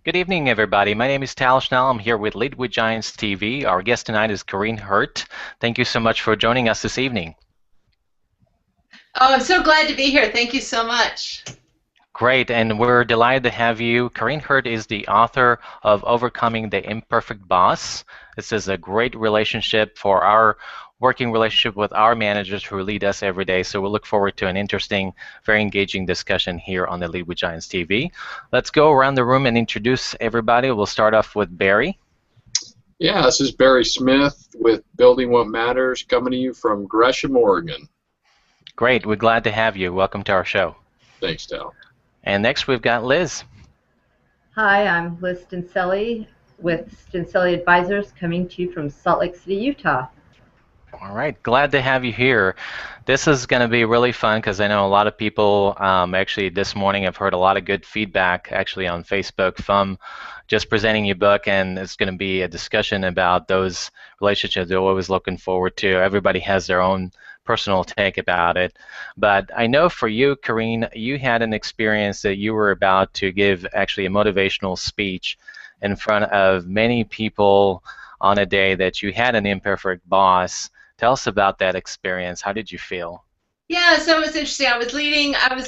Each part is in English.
Good evening, everybody. My name is Tal Schnell. I'm here with Lead with Giants TV. Our guest tonight is Karin Hurt. Thank you so much for joining us this evening. Oh, I'm so glad to be here. Thank you so much. Great, and we're delighted to have you. Karin Hurt is the author of Overcoming the Imperfect Boss. This is a great relationship for our working relationship with our managers who lead us every day. So we'll look forward to an interesting, very engaging discussion here on the Lead with Giants TV. Let's go around the room and introduce everybody. We'll start off with Barry. Yeah, this is Barry Smith with Building What Matters, coming to you from Gresham, Oregon. Great, we're glad to have you. Welcome to our show. Thanks, Tal. And next we've got Liz. Hi, I'm Liz Stinselli with Stinselli Advisors, coming to you from Salt Lake City, Utah. All right, glad to have you here. This is going to be really fun because I know a lot of people actually this morning have heard a lot of good feedback actually on Facebook from just presenting your book, and it's going to be a discussion about those relationships they're always looking forward to. Everybody has their own personal take about it. But I know for you, Karin, you had an experience that you were about to give actually a motivational speech in front of many people on a day that you had an imperfect boss. Tell us about that experience. How did you feel? Yeah, so it was interesting. I was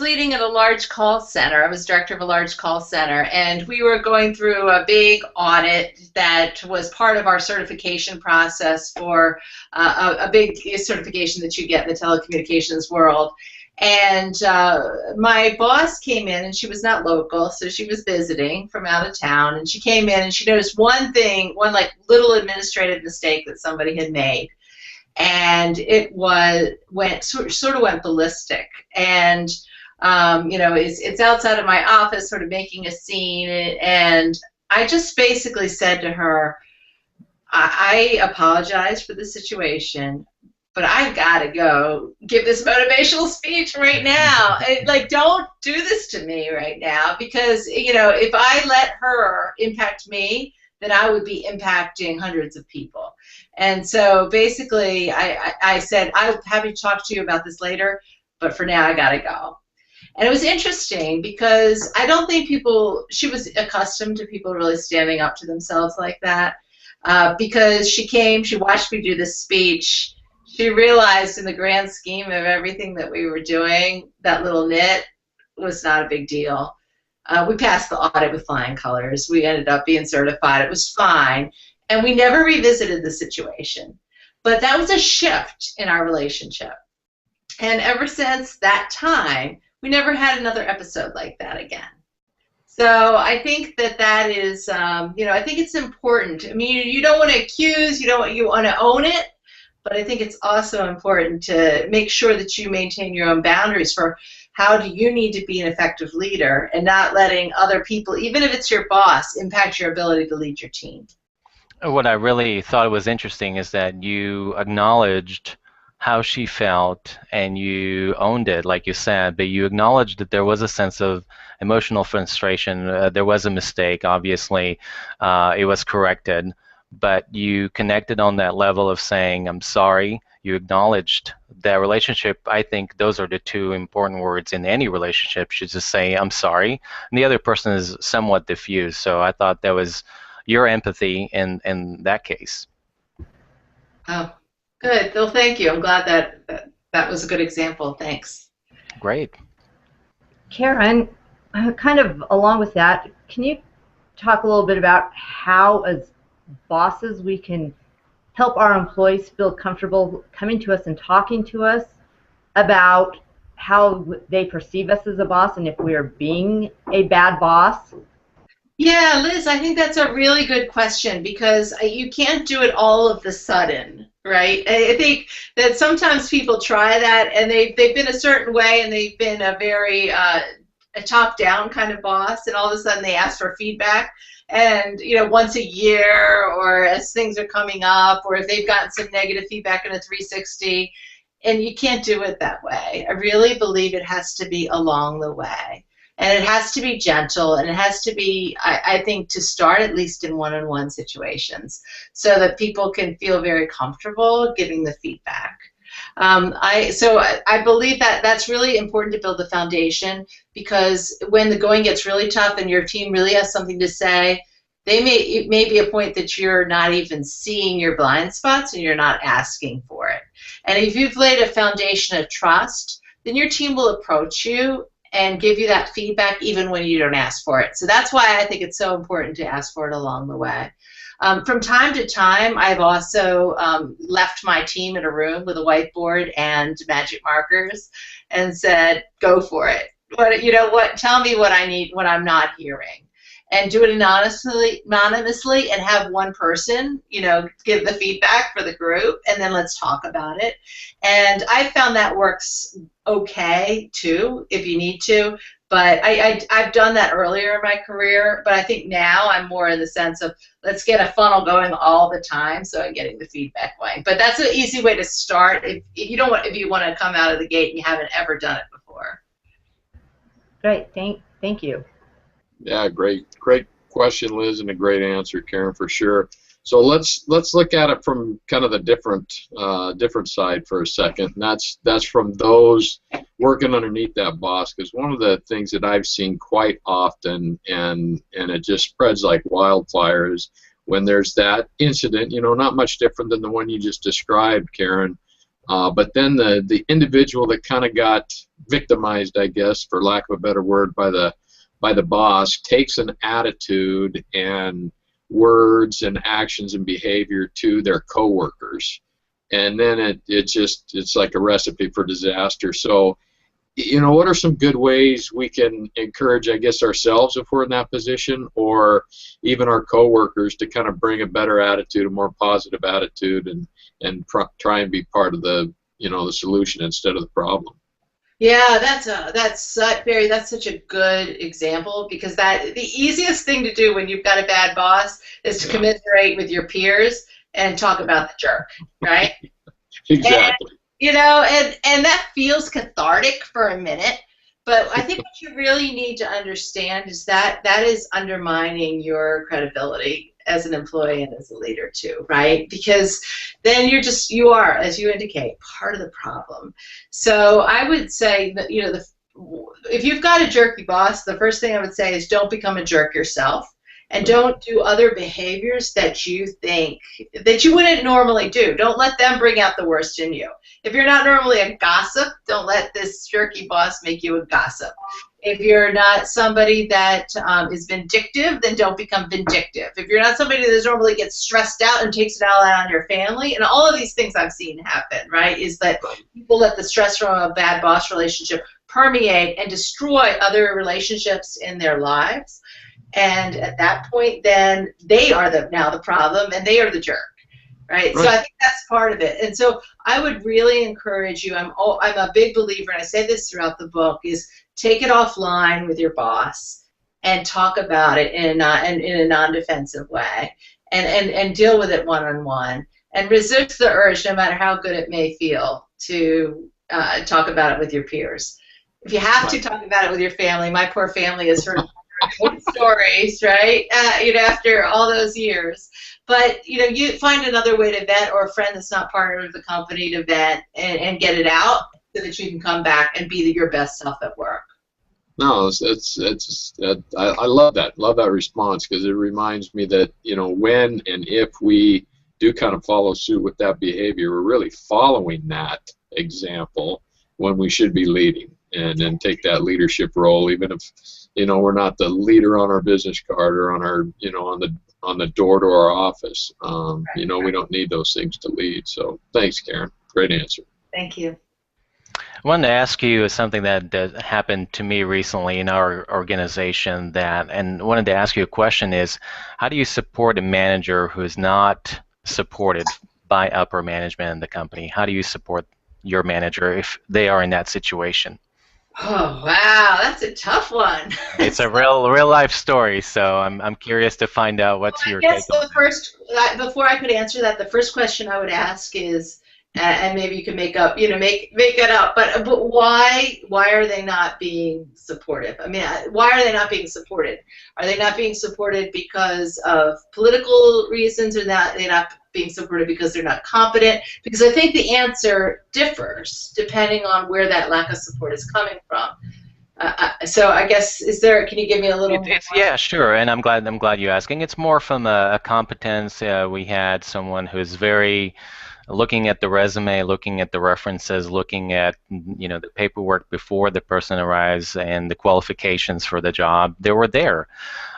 leading at a large call center. I was director of a large call center, and we were going through a big audit that was part of our certification process for a big certification that you get in the telecommunications world. And my boss came in, and she was not local, so she was visiting from out of town. And she came in, and she noticed one thing, one like little administrative mistake that somebody had made, and it sort of went ballistic. And it's outside of my office, sort of making a scene, and I just basically said to her, I apologize for the situation, but I've got to go give this motivational speech right now. Like, don't do this to me right now, because if I let her impact me, then I would be impacting hundreds of people. And so basically I said, I'm happy to talk to you about this later, but for now I got to go. And it was interesting because I don't think she was accustomed to people really standing up to themselves like that, because she watched me do this speech. She realized in the grand scheme of everything that we were doing, that little nit was not a big deal. We passed the audit with flying colors. We ended up being certified. It was fine. And we never revisited the situation. But that was a shift in our relationship. And ever since that time, we never had another episode like that again. So I think that is, I think it's important. I mean, you don't want to accuse, you want to own it. But I think it's also important to make sure that you maintain your own boundaries for how do you need to be an effective leader, and not letting other people, even if it's your boss, impact your ability to lead your team. What I really thought was interesting is that you acknowledged how she felt and you owned it, like you said, but you acknowledged that there was a sense of emotional frustration. There was a mistake, obviously. It was corrected. But you connected on that level of saying, I'm sorry. You acknowledged that relationship. I think those are the two important words in any relationship. You just say, I'm sorry. And the other person is somewhat diffused. So I thought that was your empathy in that case. Oh, good. Well, thank you. I'm glad that was a good example. Thanks. Great. Karin, kind of along with that, can you talk a little bit about how, as bosses, we can help our employees feel comfortable coming to us and talking to us about how they perceive us as a boss, and if we are being a bad boss? Yeah, Liz, I think that's a really good question, because you can't do it all of the sudden, right? I think that sometimes people try that, and they've been a certain way, and they've been a very a top-down kind of boss, and all of a sudden they ask for feedback. And once a year, or as things are coming up, or if they've gotten some negative feedback in a 360, and you can't do it that way. I really believe it has to be along the way, and it has to be gentle, and it has to be, I think, to start at least in one-on-one situations, so that people can feel very comfortable giving the feedback. I believe that that's really important to build the foundation, because when the going gets really tough and your team really has something to say, it may be a point that you're not even seeing your blind spots and you're not asking for it. And if you've laid a foundation of trust, then your team will approach you and give you that feedback even when you don't ask for it. So that's why I think it's so important to ask for it along the way. From time to time, I've also left my team in a room with a whiteboard and magic markers and said, go for it. Tell me what I need, what I'm not hearing. And do it anonymously and have one person, give the feedback for the group, and then let's talk about it. And I found that works okay, too, if you need to. But I've done that earlier in my career, but I think now I'm more in the sense of let's get a funnel going all the time so I'm getting the feedback going. But that's an easy way to start if you want to come out of the gate and you haven't ever done it before. Great, thank you. Yeah, great question, Liz, and a great answer, Karen, for sure. So let's look at it from kind of the different side for a second. And that's from those working underneath that boss, because one of the things that I've seen quite often, and it just spreads like wildfire, is when there's that incident, not much different than the one you just described, Karen. But then the individual that kind of got victimized, I guess, for lack of a better word, by the boss, takes an attitude and words and actions and behavior to their coworkers, and then it's like a recipe for disaster. So, what are some good ways we can encourage, I guess, ourselves if we're in that position, or even our coworkers, to kind of bring a better attitude, a more positive attitude, and try and be part of the the solution instead of the problem? Yeah, that's such a good example, because the easiest thing to do when you've got a bad boss is to commiserate with your peers and talk about the jerk, right? Exactly. And that feels cathartic for a minute, but I think what you really need to understand is that is undermining your credibility as an employee and as a leader too, right? Because then you are, as you indicate, part of the problem. So I would say that, if you've got a jerky boss, the first thing I would say is don't become a jerk yourself, and don't do other behaviors that you think that you wouldn't normally do. Don't let them bring out the worst in you. If you're not normally a gossip, don't let this jerky boss make you a gossip. If you're not somebody that is vindictive, then don't become vindictive. If you're not somebody that normally gets stressed out and takes it all out on your family, and all of these things I've seen happen, right, is that people let the stress from a bad boss relationship permeate and destroy other relationships in their lives. And at that point, then they are now the problem, and they are the jerk, right? So I think that's part of it. And so I would really encourage you. I'm a big believer, and I say this throughout the book, is take it offline with your boss and talk about it in a non-defensive way, and deal with it one-on-one, and resist the urge, no matter how good it may feel, to talk about it with your peers. If you have to talk about it with your family, my poor family has heard stories, right? After all those years. But you find another way to vent, or a friend that's not part of the company to vent and get it out, so that you can come back and be your best self at work. No, I love that response, because it reminds me that when and if we do kind of follow suit with that behavior, we're really following that example when we should be leading, and take that leadership role, even if we're not the leader on our business card or on our on the door to our office. We don't need those things to lead. So thanks, Karen. Great answer. Thank you. I wanted to ask you something that happened to me recently in our organization, and wanted to ask you a question is, how do you support a manager who is not supported by upper management in the company? How do you support your manager if they are in that situation? Oh, wow, that's a tough one. It's a real life story, so I'm curious to find out what's your take on it. Before I could answer that, the first question I would ask is and maybe you can make up, make it up. But why are they not being supportive? I mean, why are they not being supported? Are they not being supported because of political reasons, or that they're not being supported because they're not competent? Because I think the answer differs depending on where that lack of support is coming from. So I guess, can you give me a little more? Yeah, sure, and I'm glad you're asking. It's more from a competence. We had someone who's very looking at the resume, looking at the references, looking at the paperwork before the person arrives and the qualifications for the job. They were there,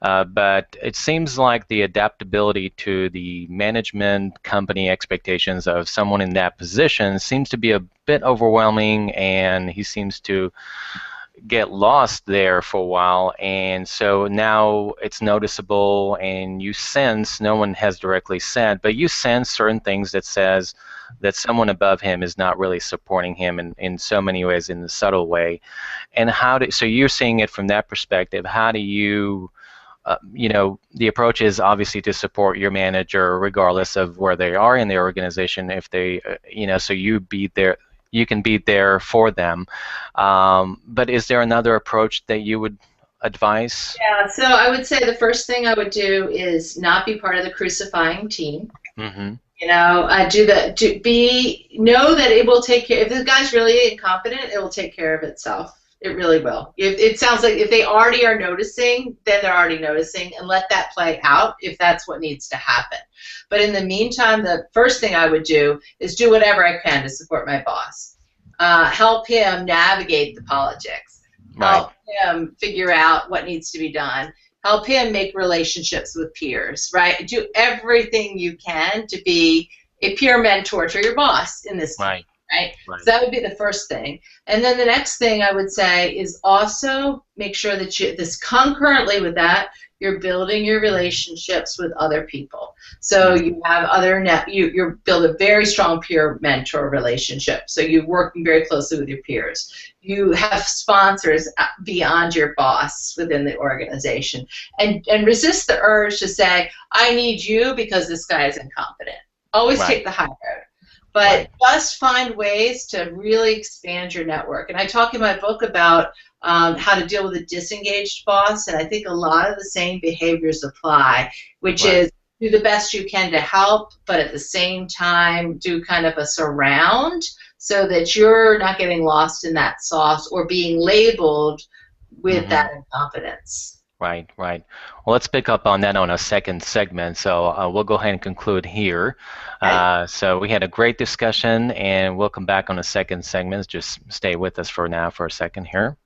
but it seems like the adaptability to the management company expectations of someone in that position seems to be a bit overwhelming, and he seems to get lost there for a while, and so now it's noticeable, and you sense, no one has directly said, but you sense certain things that says that someone above him is not really supporting him in so many ways, in a subtle way. And so you're seeing it from that perspective. How do you the approach is obviously to support your manager regardless of where they are in the organization. If they, so you can be there for them. But is there another approach that you would advise? Yeah, so I would say the first thing I would do is not be part of the crucifying team. Mm-hmm. Know that it will take care. If the guy's really incompetent, it will take care of itself. It really will. It sounds like if they already are noticing, then they're already noticing, and let that play out if that's what needs to happen. But in the meantime, the first thing I would do is do whatever I can to support my boss. Help him navigate the politics. Right. Help him figure out what needs to be done. Help him make relationships with peers, right? Do everything you can to be a peer mentor to your boss in this case. Right? So that would be the first thing. And then the next thing I would say is also make sure that concurrently with that, you're building your relationships with other people. So you have you build a very strong peer mentor relationship. So you're working very closely with your peers. You have sponsors beyond your boss within the organization. And resist the urge to say, I need you because this guy is incompetent. Always take the high road. But just find ways to really expand your network. And I talk in my book about how to deal with a disengaged boss, and I think a lot of the same behaviors apply, which is do the best you can to help, but at the same time do kind of a surround so that you're not getting lost in that sauce or being labeled with that incompetence. Right. Well, let's pick up on that on a second segment. So we'll go ahead and conclude here. So we had a great discussion, and we'll come back on a second segment. Just stay with us for now for a second here.